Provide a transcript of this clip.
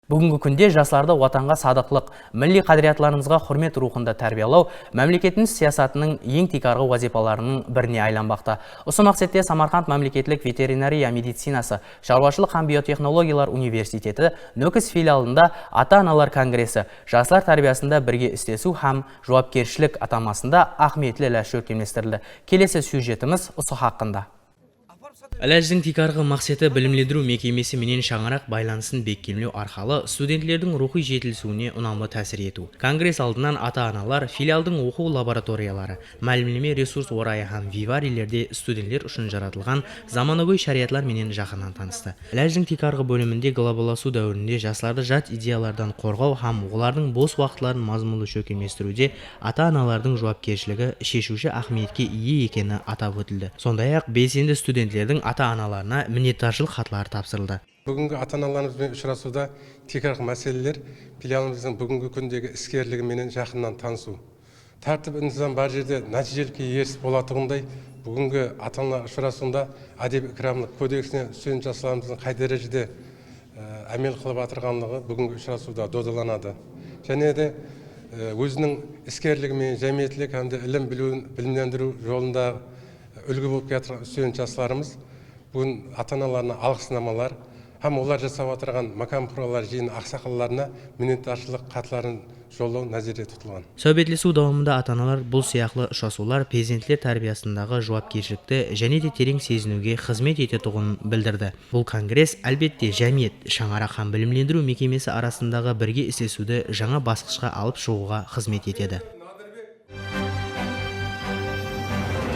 Бүгінгі күнде жастарды ватанға садықлық, милли қадіриyatlарымызға құрмет рухында тәрбиялау мемлекетіміз саясатының ең тикарғы вазипаларының біріне айланбақта. Осы мақсатта Самарқанд мемлекеттік ветеринария медицинасы, шаруашылық һәм биотехнологиялар университеті Нөкіс филиалында ата-аналар конгресі жастар тәрбиясында бірге істесу һәм жауапкершілік атамасында ахметлі ләші өткеместірілді. Келесі сюжетіміз осы хақында. Әләждің тикарғы мақсаты білімлендіру мекемесі менен шаңырақ байланысын бекемдеу арқылы студентлердің рухи жетілісуіне ұнамлы тәсір ету. Конгресс алдынан ата-аналар, филиалдың оқу лабораториялары, мәлімдеме ресурс орайы һәм виварилерде студенттер үшін жаратылған заманауи шариатлар менен жақыннан танысты. Әләждің тикарғы бөлімінде глобаласу дәуірінде жастарды жат идеялардан қорғау һәм олардың бос уақытларын мазмұнды шөкеместіруде ата-аналардың жауапкершілігі шешуші ахметке ие екені атап өтілді. Сондай-ақ белсенді студенттердің ата-аналарына миннеттаршылық хатлары тапсырылды. Бүгінгі ата-аналарымызбен ұшырасуда тикарғы мәселелер филиалымыздың бүгінгі күндегі іскерлігіменен жақыннан танысу. Тәртіп интизам бар жерде нәтижелікке ерсіз болатығындай, бүгінгі ата-ана ұшырасуында әдеби-крамдық кодексіне студент жастарымыздың қай дәрежеде әмел қылып атырғанлығы бүгінгі ұшырасуда додаланады. Және де өзінің іскерлігімен жәмиеттілік һәм ілім білуін білімдендіру жолында үлгі болып келе студент жастарымыз бүгін ата-аналарына алғыснамалар һәм олар жасап отырған макам құралар жиын ақсақалларына миннеттаршылық хатларын жолдау назарда тұтылған. Сөйбетлесу дауымында ата-аналар бұл сияқлы ұшырасулар перзенттер тәрбиясындағы жауапкершілікті және де терең сезінуге қызмет ететұғынын білдірді. Бұл конгресс әлбетте жәмиет, шаңырақ һәм білімлендіру мекемесі арасындағы бірге істесуді жаңа басқышқа алып шығуға қызмет етеді.